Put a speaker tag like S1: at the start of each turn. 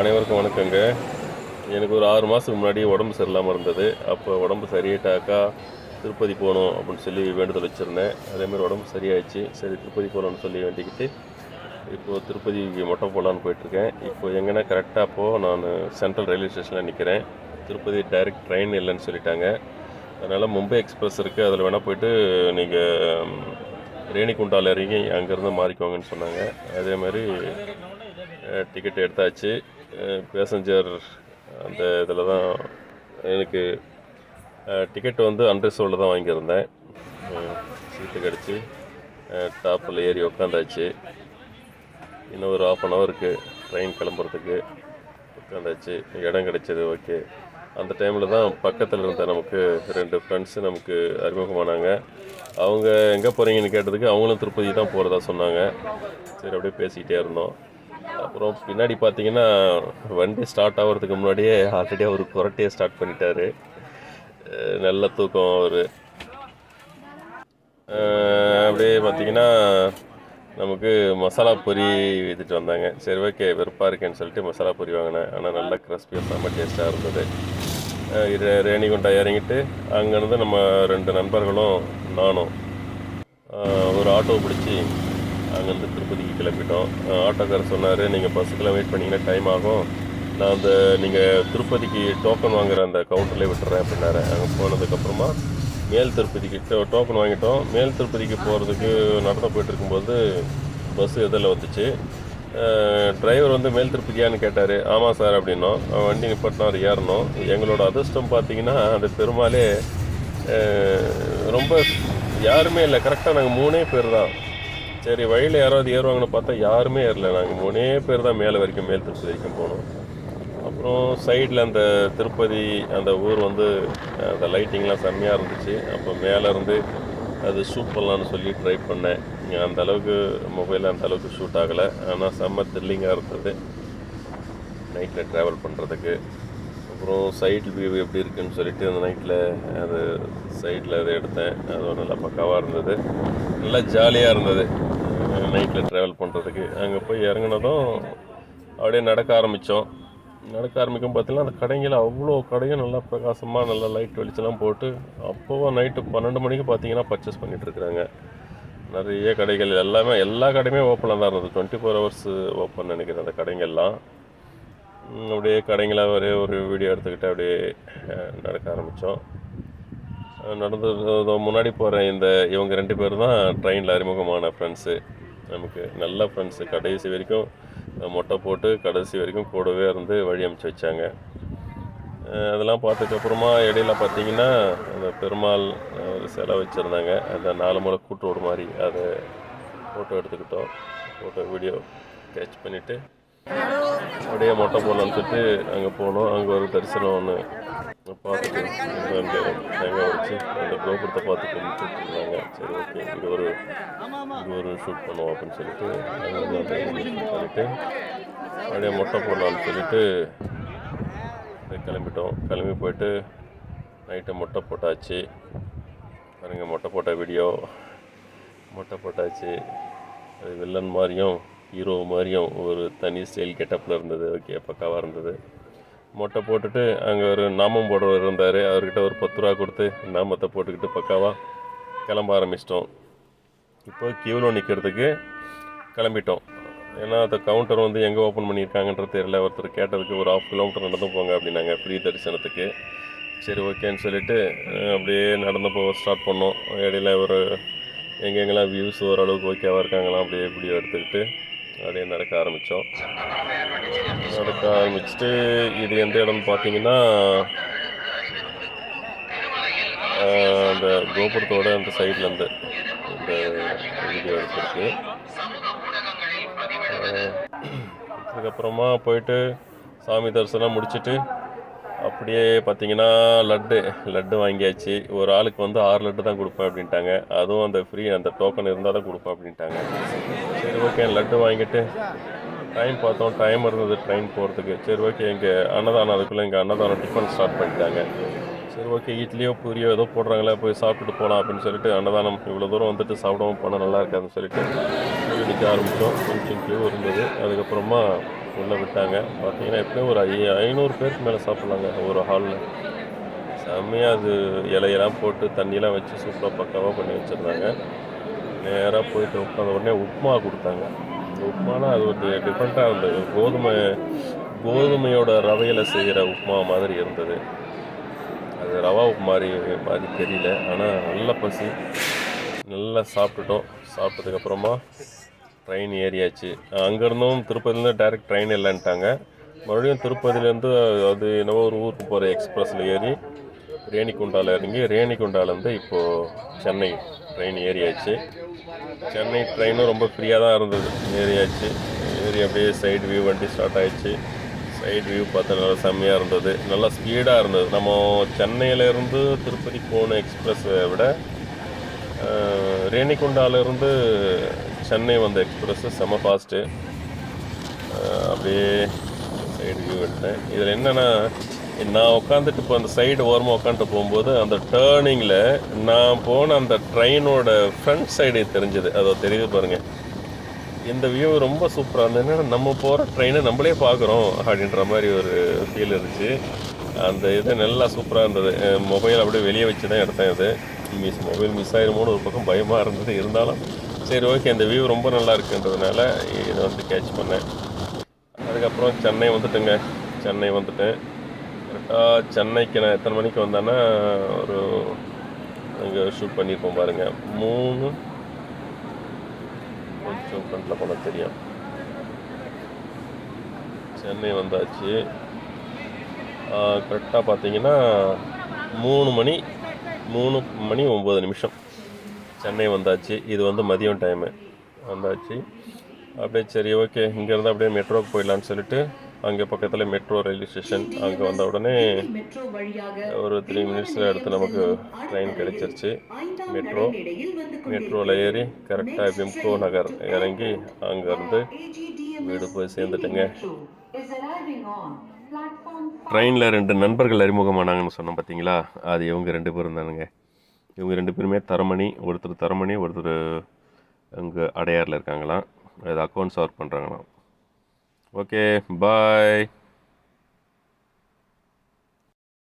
S1: அனைவருக்கும் வணக்கங்க. எனக்கு ஒரு 6 மாதத்துக்கு முன்னாடி உடம்பு சரியில்லாமல் இருந்தது. அப்போ உடம்பு சரியாயிட்டாக்கா திருப்பதி போகணும் அப்படின்னு சொல்லி வேண்டுதல் வச்சுருந்தேன். அதேமாதிரி உடம்பு சரியாயிடுச்சு. சரி திருப்பதி போகலான்னு சொல்லி வேண்டிக்கிட்டு இப்போது திருப்பதிக்கு மொட்டை போடலான்னு போயிட்டுருக்கேன். இப்போ எங்கன்னா கரெக்டாக அப்போது நான் சென்ட்ரல் ரயில்வே ஸ்டேஷனில் நிற்கிறேன். திருப்பதி டைரெக்ட் ட்ரெயின் இல்லைன்னு சொல்லிட்டாங்க. அதனால் மும்பை எக்ஸ்பிரஸ் இருக்குது, அதில் வேணால் போய்ட்டு நீங்கள் ரேணிகுண்டாவில் இறங்கி அங்கேருந்து மாறிக்குவாங்கன்னு சொன்னாங்க. அதேமாதிரி டிக்கெட் எடுத்தாச்சு. பேசஞ்சர் அந்த இதில் தான் எனக்கு டிக்கெட் வந்து அன்ரிசர்வ்டில் தான் வாங்கியிருந்தேன். சீட்டு கிடச்சி டாப்பில் ஏறி உட்காந்தாச்சு. இன்னும் ஒரு 1/2 ஹவருக்கு ட்ரெயின் கிளம்புறதுக்கு உட்காந்தாச்சு. இடம் கிடச்சிது. ஓகே. அந்த டைமில் தான் பக்கத்தில் இருந்த நமக்கு 2 ஃப்ரெண்ட்ஸு நமக்கு அறிமுகமானாங்க. அவங்க எங்கே போகிறீங்கன்னு கேட்டதுக்கு அவங்களும் திருப்பதி தான் போகிறதா சொன்னாங்க. சரி அப்படியே பேசிக்கிட்டே இருந்தோம். அப்புறம் பின்னாடி பார்த்தீங்கன்னா வண்டி ஸ்டார்ட் ஆகிறதுக்கு முன்னாடியே ஆல்ரெடி அவர் புரட்டையே ஸ்டார்ட் பண்ணிட்டார். நல்ல தூக்கம் அவர். அப்படியே பார்த்தீங்கன்னா நமக்கு மசாலா பொரி விற்றுட்டு வந்தாங்க. சரி ஓகே வெறுப்பாக இருக்கேன்னு சொல்லிட்டு மசாலா பொரி வாங்கினேன். ஆனால் நல்லா கிறிஸ்பியாக செம்ம டேஸ்ட்டாக இருந்தது. ரேணிகுண்டா இறங்கிட்டு அங்கேருந்து நம்ம 2 நண்பர்களும் நானும் ஒரு ஆட்டோ பிடிச்சி அங்கேருந்து திருப்பதிக்கு கிளம்பிட்டோம். ஆட்டோக்காரர் சொன்னார், நீங்கள் பஸ்ஸுக்கெல்லாம் வெயிட் பண்ணிங்கன்னா டைம் ஆகும், நான் அந்த நீங்கள் திருப்பதிக்கு டோக்கன் வாங்குகிற அந்த கவுண்டர்லேயே விட்டுறேன் அப்படின்னாரு. அங்கே போனதுக்கப்புறமா மேல் திருப்பதிக்கு டோக்கன் வாங்கிட்டோம். மேல் திருப்பதிக்கு போகிறதுக்கு நடந்து போயிட்டு இருக்கும்போது பஸ்ஸு எதில் வந்துச்சு. டிரைவர் வந்து மேல் திருப்பதியான்னு கேட்டார். ஆமாம் சார் அப்படின்னோம். வண்டி நிப்பாட்டினார், ஏறணும். எங்களோட அதிர்ஷ்டம் பார்த்தீங்கன்னா அந்த பெருமாளே ரொம்ப யாருமே இல்லை. கரெக்டாக நாங்கள் 3 பேர் தான். சரி வழியில் யாராவது ஏறுவாங்கன்னு பார்த்தா யாருமே ஏறல. நாங்கள் 3 பேர் தான் மேலே வரைக்கும் மேல் திருப்பதி வரைக்கும் போனோம். அப்புறம் சைடில் அந்த திருப்பதி அந்த ஊர் வந்து அந்த லைட்டிங்லாம் செம்மையாக இருந்துச்சு. அப்போ மேலேருந்து அது ஷூட் பண்ணலான்னு சொல்லி ட்ரை பண்ணேன். அந்த அளவுக்கு மொபைலில் அந்த அளவுக்கு ஷூட் ஆகலை. ஆனால் செம்ம த்ரில்லிங்காக இருந்தது நைட்டில் ட்ராவல் பண்ணுறதுக்கு. அப்புறம் சைட் வியூ எப்படி இருக்குதுன்னு சொல்லிட்டு அந்த நைட்டில் அது சைடில் அதை எடுத்தேன். அதுவும் நல்லா பக்காவாக இருந்தது. நல்லா ஜாலியாக இருந்தது நைட்டில் ட்ராவல் பண்ணுறதுக்கு. அங்கே போய் இறங்கினதும் அப்படியே நடக்க ஆரம்பிக்கும் பார்த்தீங்கன்னா அந்த கடைங்கள் அவ்வளோ கடையும் நல்லா பிரகாசமாக நல்லா லைட் வெளிச்செல்லாம் போட்டு அப்போவும் நைட்டு 12 மணிக்கு பார்த்தீங்கன்னா பர்ச்சேஸ் பண்ணிகிட்ருக்குறாங்க. நிறைய கடைகள் எல்லா கடையுமே ஓப்பனாக தான் இருந்தது. 24 ஹவர்ஸ் ஓப்பன் நினைக்கிறேன் அந்த கடைங்கள்லாம். அப்படியே கடைங்களை ஒரு வீடியோ எடுத்துக்கிட்டு அப்படியே நடக்க ஆரம்பித்தோம். நடந்து முன்னாடி போகிற இவங்க 2 பேர் தான் ட்ரெயினில் அறிமுகமான ஃப்ரெண்ட்ஸு. நமக்கு நல்ல ஃப்ரெண்ட்ஸு. கடைசி வரைக்கும் மொட்டை போட்டு கடைசி வரைக்கும் கூடவே இருந்து வழி அனுப்பிச்சி வச்சாங்க. அதெல்லாம் பார்த்ததுக்கப்புறமா இடையில பார்த்தீங்கன்னா அந்த பெருமாள் ஒரு சிலை வச்சுருந்தாங்க. அந்த 4 மூலை கூட்டு ரோடு மாதிரி அதை ஃபோட்டோ எடுத்துக்கிட்டோம். ஃபோட்டோ வீடியோ கேட்ச் பண்ணிவிட்டு அப்படியே மொட்டை போடலான்னு சொல்லிட்டு அங்கே போனோம். அங்கே ஒரு தரிசனம் ஒன்று பார்த்துட்டு அங்கே தேங்காய் வச்சு அந்த கோபுரத்தை பார்த்து கும்பிட்டுருந்தாங்க. சரி ஓகே இங்கே ஒரு ஷூட் பண்ணுவோம் அப்படின்னு சொல்லிட்டு அங்கே வந்து அந்த ஷூட் பண்ணிவிட்டு அப்படியே மொட்டை போடலான்னு சொல்லிட்டு கிளம்பிட்டோம். கிளம்பி போயிட்டு நைட்டை மொட்டை போட்டாச்சு. பாருங்கள் மொட்டை போட்ட வீடியோ. மொட்டை போட்டாச்சு. அது வில்லன் மாதிரியும் ஹீரோ மாதிரியும் ஒரு தனி ஸ்டைல் கெட்டப்பில் இருந்தது. ஓகே பக்காவாக இருந்தது. மொட்டை போட்டுட்டு அங்கே ஒரு நாமம் போடுறவர் இருந்தார். அவர்கிட்ட ஒரு 10 ரூபா கொடுத்து நாமத்தை போட்டுக்கிட்டு பக்காவாக கிளம்ப ஆரம்பிச்சிட்டோம். இப்போ கியூவில் நிற்கிறதுக்கு கிளம்பிட்டோம். ஏன்னா அந்த கவுண்டர் வந்து எங்கே ஓப்பன் பண்ணியிருக்காங்கன்றது தெரியல. ஒருத்தர் கேட்டதுக்கு ஒரு 1/2 கிலோமீட்டர் நடந்து போங்க அப்படின்னாங்க ஃப்ரீ தரிசனத்துக்கு. சரி ஓகேன்னு சொல்லிவிட்டு அப்படியே நடந்து போக ஸ்டார்ட் பண்ணோம். இடையில ஒரு எங்கெங்கெல்லாம் வியூஸ் ஓரளவுக்கு ஓகேவாக இருக்காங்களாம் அப்படியே வீடியோ எடுத்துக்கிட்டு அப்படியே நடக்க ஆரம்பித்தோம். நடக்க ஆரம்பிச்சுட்டு இது எந்த இடம்னு பார்த்தீங்கன்னா அந்த கோபுரத்தோட அந்த சைட்லேருந்து இந்த வீடியோ எடுத்துருக்கு. அதுக்கப்புறமா போயிட்டு சாமி தரிசனம் முடிச்சுட்டு அப்படியே பார்த்தீங்கன்னா லட்டு வாங்கியாச்சு. ஒரு ஆளுக்கு வந்து 6 லட்டு தான் கொடுப்பேன் அப்படின்ட்டாங்க. அதுவும் அந்த ஃப்ரீ அந்த டோக்கன் இருந்தால் தான் கொடுப்பேன் அப்படின்ட்டாங்க. சரி ஓகே லட்டு வாங்கிட்டு டைம் பார்த்தோம். டைம் இருந்தது ட்ரெயின் போகிறதுக்கு. சரி ஓகே இங்கே அன்னதானம் அதுக்குள்ளே இங்கே அன்னதானம் டிஃபன் ஸ்டார்ட் பண்ணிட்டாங்க. சரி ஓகே இட்லியோ பூரியோ ஏதோ போடுறாங்களே போய் சாப்பிட்டுட்டு போகலாம் அப்படின்னு சொல்லிட்டு அன்னதானம் இவ்வளோ தூரம் வந்துட்டு சாப்பிடவும் போனால் நல்லா இருக்காதுன்னு சொல்லிட்டு நிற்க ஆரம்பித்தோம். கொஞ்சம் கியூ இருந்தது. அதுக்கப்புறமா உள்ளே விட்டாங்க. பார்த்தீங்கன்னா எப்படியும் ஒரு 500 பேருக்கு மேலே சாப்பிட்லாங்க ஒரு ஹாலில். செம்மையாக அது இலையெல்லாம் போட்டு தண்ணியெலாம் வச்சு சூப்பராக பக்காவாக பண்ணி வச்சுருந்தாங்க. நேராக போயிட்டு உட்காந்த உடனே உப்புமா கொடுத்தாங்க. இந்த உப்புமானா அது ஒரு டிஃப்ரெண்ட்டாக இருந்தது. கோதுமையோட ரவையில் செய்கிற உப்புமா மாதிரி இருந்தது. அது ரவா மாதிரி மாதிரி தெரியல. ஆனால் நல்ல பசி, நல்லா சாப்பிட்டுட்டோம். சாப்பிட்டதுக்கப்புறமா ட்ரெயின் ஏறியாச்சு. அங்கேருந்தும் திருப்பதிலேருந்து டேரெக்ட் ட்ரெயின் இல்லைன்ட்டாங்க. மறுபடியும் திருப்பதியிலேருந்து அது என்னவோ ஒரு ஊருக்கு போகிற எக்ஸ்பிரஸில் ஏறி ரேணிகுண்டாவில் இறங்கி ரேணிகுண்டாலேருந்து இப்போது சென்னை ட்ரெயின் ஏறியாச்சு. சென்னை ட்ரெயினும் ரொம்ப ஃப்ரீயாக தான் இருந்தது. ஏறியாச்சு. ஏறி அப்படியே சைடு வியூ வண்டி ஸ்டார்ட் ஆகிடுச்சு. சைடு வியூ பார்த்தா நல்லா செம்மையாக இருந்தது. நல்லா ஸ்பீடாக இருந்தது. நம்ம சென்னையிலேருந்து திருப்பதி போன எக்ஸ்பிரஸை விட ரேணிகுண்டாவிலேருந்து சென்னை வந்த எக்ஸ்பிரஸ்ஸு செம்ம ஃபாஸ்ட்டு. அப்படியே சைடு வியூ எடுத்தேன். இதில் என்னென்னா, நான் உட்காந்துட்டு இப்போ அந்த சைடு ஓரமாக உட்காந்துட்டு போகும்போது அந்த டேர்னிங்கில் நான் போன அந்த ட்ரெயினோட ஃப்ரண்ட் சைடு தெரிஞ்சது. அதை தெரியுது பாருங்கள். இந்த வியூ ரொம்ப சூப்பராக இருந்தது. என்னென்னா நம்ம போகிற ட்ரெயினை நம்மளே பார்க்குறோம் அப்படின்ற மாதிரி ஒரு ஃபீல் இருந்துச்சு. அந்த இது நல்லா சூப்பராக இருந்தது. மொபைல் அப்படியே வெளியே வச்சு தான் எடுத்தேன். இது மொபைல் மிஸ் ஆயிருமோன்னு ஒரு பக்கம் பயமாக இருந்தது. இருந்தாலும் சரி ஓகே, இந்த வியூ ரொம்ப நல்லா இருக்குன்றதுனால இதை வந்து கேட்ச் பண்ணேன். அதுக்கப்புறம் சென்னை வந்துட்டுங்க. சென்னை வந்துட்டேன். கரெக்டாக சென்னைக்கு நான் எத்தனை மணிக்கு வந்தேன்னா, ஒரு அங்கே ஷூட் பண்ணியிருப்போம் பாருங்கள், 3 கொஞ்சம் ஃப்ரண்ட்டில் போனால் தெரியும். சென்னை வந்தாச்சு. கரெக்டாக பார்த்தீங்கன்னா 3 மணி 9 சென்னை வந்தாச்சு. இது வந்து மதியம் டைமு வந்தாச்சு. அப்படியே சரி ஓகே, இங்கேருந்து அப்படியே மெட்ரோவுக்கு போயிடலான்னு சொல்லிட்டு அங்கே பக்கத்தில் மெட்ரோ ரயில்வே ஸ்டேஷன். அங்கே வந்த உடனே ஒரு 3 மினிட்ஸில் அடுத்து நமக்கு ட்ரெயின் கிடைச்சிருச்சு. மெட்ரோவில் ஏறி கரெக்டாக விம்கோ நகர் இறங்கி அங்கேருந்து வீடு போய் சேர்ந்துட்டுங்க. ட்ரெயினில் 2 நண்பர்கள் அறிமுகமானாங்கன்னு சொன்னோம் பார்த்தீங்களா, அது இவங்க 2 பேரும் தானுங்க. இவங்க 2 பேருமே தரமணி, ஒருத்தர் தரமணி, ஒருத்தர் அங்கே அடையாரில் இருக்காங்களாம். அது அக்கௌண்ட்ஸ் ஒர்க் பண்ணுறாங்களாம். ஓகே பாய்.